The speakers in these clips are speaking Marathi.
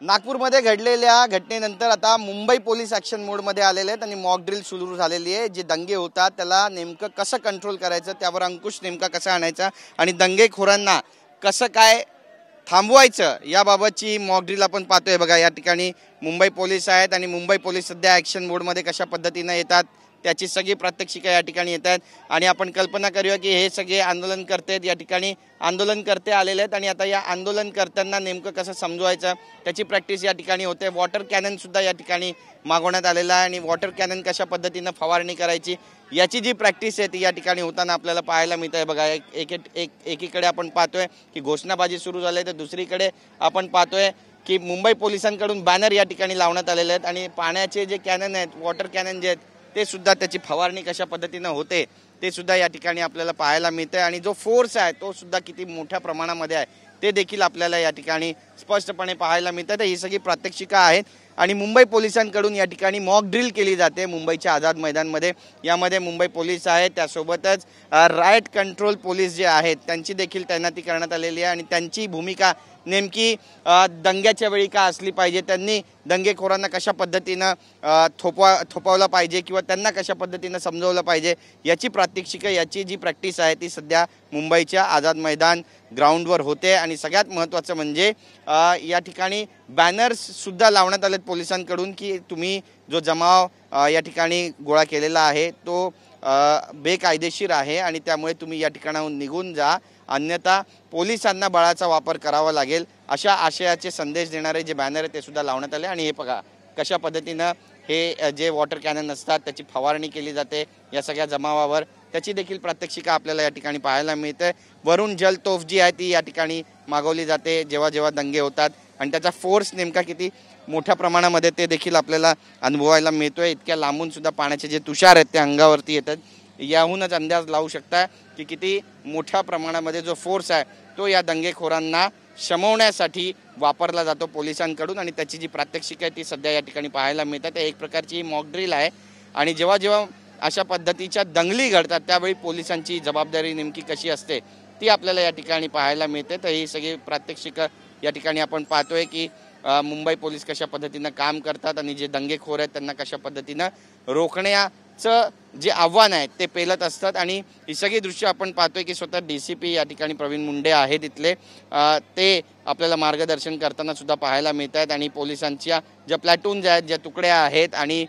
नागपूरमध्ये घडलेल्या घटनेनंतर आता मुंबई पोलीस ॲक्शन मोडमध्ये आलेले आहेत आणि मॉक ड्रिल सुरू झालेली आहे। जे दंगे होतात त्याला नेमकं कसं कंट्रोल करायचं, त्यावर अंकुश नेमका कसा आणायचा आणि दंगेखोरांना कसं काय थांबवायचं याबाबतची मॉक ड्रिल आपण पाहतोय। बघा, या ठिकाणी मुंबई पोलीस आहेत आणि मुंबई पोलीस सध्या ॲक्शन मोडमध्ये कशा पद्धतीने येतात त्याची सगळी प्रात्यक्षिकं या ठिकाणी येतात आणि आपण कल्पना करूया की हे सगळे आंदोलनकर्ते या ठिकाणी आंदोलनकर्ते आलेले आहेत आणि आता या आंदोलनकर्त्यांना नेमकं कसं समजवायचं त्याची प्रॅक्टिस या ठिकाणी होते। वॉटर कॅनन सुद्धा या ठिकाणी मागवण्यात आलेला आहे आणि वॉटर कॅनन कशा पद्धतीनं फवारणी करायची याची जी प्रॅक्टिस आहे ती या ठिकाणी होताना आपल्याला पाहायला मिळत आहे। बघा, एकीकडे आपण पाहतोय की घोषणाबाजी सुरू झाली आहे, तर दुसरीकडे आपण पाहतोय की मुंबई पोलिसांकडून बॅनर या ठिकाणी लावण्यात आलेले आहेत आणि पाण्याचे जे कॅनन आहेत, वॉटर कॅनन जे आहेत ते सुद्धा त्याची फवारणी कशा पद्धतीनं होते ते सुद्धा या ठिकाणी आपल्याला पाहायला मिळते आणि जो फोर्स आहे तो सुद्धा किती मोठ्या प्रमाणामध्ये आहे ते देखील आपल्याला या ठिकाणी स्पष्टपणे पाहायला मिळतं। तर ही सगळी प्रात्यक्षिकं आहेत आणि मुंबई पोलिसांकडून या ठिकाणी मॉक ड्रिल केली जाते मुंबईच्या आझाद मैदानमध्ये। यामध्ये मुंबई पोलीस आहेत, त्यासोबतच रायट कंट्रोल पोलीस जे आहेत त्यांची देखील तैनाती करण्यात आलेली आहे आणि त्यांची भूमिका नेमकी दंग्याच्या वेळी का असली पाहिजे, त्यांनी दंगेखोरांना कशा पद्धतीनं थोपवलं पाहिजे किंवा त्यांना कशा पद्धतीनं समजवलं पाहिजे याची प्रात्यक्षिकं, याची जी प्रॅक्टिस आहे ती सध्या मुंबईच्या आझाद मैदान ग्राउंडवर होते। आणि सगळ्यात महत्त्वाचं म्हणजे या ठिकाणी बॅनर्ससुद्धा लावण्यात आलेत पोलिसांकडून की तुम्ही जो जमाव या ठिकाणी गोळा केलेला आहे तो बेकायदेशीर आहे आणि त्यामुळे तुम्ही या ठिकाणाहून निघून जा, अन्यथा पोलिसांना बळाचा वापर करावा लागेल, अशा आशयाचे संदेश देणारे जे बॅनर आहे ते सुद्धा लावण्यात आले। आणि हे बघा कशा पद्धतीनं हे जे वॉटर कॅनन असतात त्याची फवारणी केली जाते या सगळ्या जमावावर, त्याची देखील प्रात्यक्षिका आपल्याला या ठिकाणी पाहायला मिळते। वरून जल तोफ जी आहे ती या ठिकाणी मागवली जाते जेव्हा जेव्हा दंगे होतात आणि त्याचा फोर्स नेमका किती मोठ्या प्रमाणामध्ये ते देखील आपल्याला अनुभवायला मिळतोय। इतक्या लांबून सुद्धा पाण्याचे जे तुषार आहेत ते अंगावरती येतात, याहूनच अंदाज लावू शकता की किती मोठ्या प्रमाणामध्ये जो फोर्स आहे तो या दंगेखोरांना शमवण्यासाठी वापरला जातो पोलिसांकडून आणि त्याची जी प्रात्यक्षिक आहे ती सध्या या ठिकाणी पाहायला मिळतात। एक प्रकारची मॉक ड्रिल आहे आणि जेव्हा जेव्हा अशा पद्धतीच्या दंगली घडतात त्यावेळी पोलिसांची जबाबदारी नेमकी कशी असते ती आपल्याला या ठिकाणी पाहायला मिळते। तर ही सगळी प्रात्यक्षिकं या ठिकाणी आपण पाहतोय की मुंबई पोलीस कशा पद्धतीनं काम करतात आणि जे दंगेखोर आहेत त्यांना कशा पद्धतीनं रोखण्याचं जे आव्हान आहे ते पेलत असतात। आणि ही सगळी दृश्य आपण पाहतोय की स्वतः DCP या ठिकाणी प्रवीण मुंडे आहेत तिथले, ते आपल्याला मार्गदर्शन करताना सुद्धा पाहायला मिळत आहेत आणि पोलिसांच्या ज्या प्लॅटून्स आहेत, ज्या तुकड्या आहेत आणि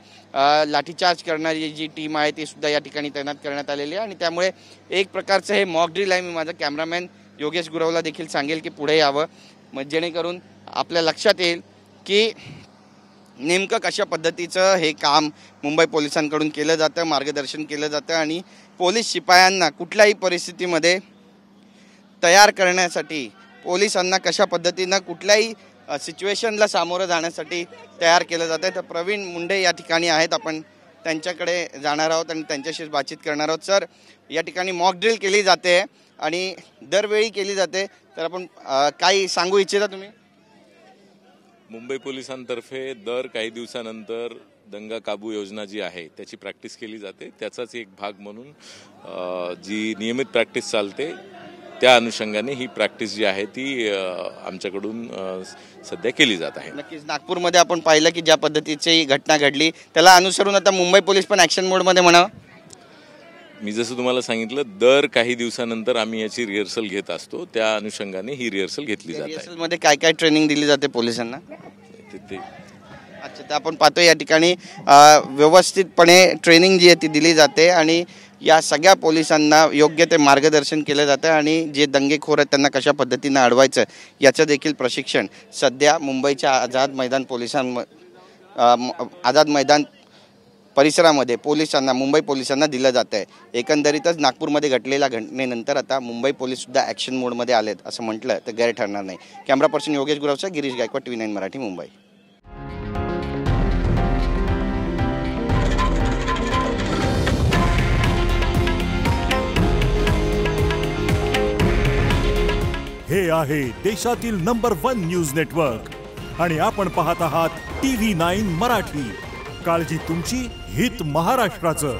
लाठीचार्ज करणारी जी टीम आहे ती सुद्धा या ठिकाणी तैनात करण्यात आलेली आहे आणि त्यामुळे एक प्रकारचं हे मॉक ड्रिल आहे। मी माझा कॅमेरामॅन योगेश गुरवला देखील सांगेल की पुढे यावं, मग जेणेकरून आपल्या लक्षात येईल की नेमकं कशा पद्धतीचं हे काम मुंबई पोलिसांकडून केलं जातं, मार्गदर्शन केलं जातं आणि पोलीस शिपायांना कुठल्याही परिस्थितीमध्ये तयार करण्यासाठी, पोलिसांना कशा पद्धतीनं कुठल्याही सिच्युएशनला सामोरं जाण्यासाठी तयार केलं जातं। तर प्रवीण मुंडे या ठिकाणी आहेत, आपण त्यांच्याकडे जाणार आहोत आणि त्यांच्याशी बातचीत करणार आहोत। सर, या ठिकाणी मॉक ड्रिल केली जाते आणि दरवेळी केली जाते, तर आपण काही सांगू इच्छिता तुम्ही? मुंबई पोलिसांतर्फे दर काही दिवसानंतर दंगा काबू योजना जी आहे त्याची प्रॅक्टिस केली जाते। त्याचाच एक भाग म्हणून जी नियमित प्रॅक्टिस चालते त्या अनुषंगाने ही प्रॅक्टिस जी आहे ती आमच्याकडून सध्या केली जात आहे। नक्कीच नागपूरमध्ये आपण पाहिलं की ज्या पद्धतीची घटना घडली त्याला अनुसरून आता मुंबई पोलीस पण ॲक्शन मोडमध्ये म्हणावं। मी जसं तुम्हाला सांगितलं, दर काही दिवसानंतर आम्ही याची रिहर्सल घेत असतो, त्या अनुषंगाने ही रिहर्सल घेतली जाते। रिहर्सलमध्ये काय काय ट्रेनिंग दिली जाते पोलिसांना? अच्छा, तर आपण पाहतो या ठिकाणी व्यवस्थितपणे ट्रेनिंग जी आहे ती दिली जाते आणि या सगळ्या पोलिसांना योग्य ते मार्गदर्शन केलं जातं आणि जे दंगेखोर आहेत त्यांना कशा पद्धतीनं अडवायचं याचं देखील प्रशिक्षण सध्या मुंबईच्या आझाद मैदान परिसरामध्ये पोलिसांना, मुंबई पोलिसांना दिलं जातं आहे। एकंदरीतच नागपूरमध्ये घडलेल्या घटनेनंतर आता मुंबई पोलीससुद्धा ॲक्शन मोडमध्ये आलेत असं म्हटलं तर गैर ठरणार नाही। कॅमेरा पर्सन योगेश गुरवचा, गिरीश गायकवाड, TV9 मराठी, मुंबई। हे आहे देशातील नंबर 1 न्यूज नेटवर्क आणि आपण पाहत आहात TV9 मराठी। काळजी तुमची, हित महाराष्ट्राचं।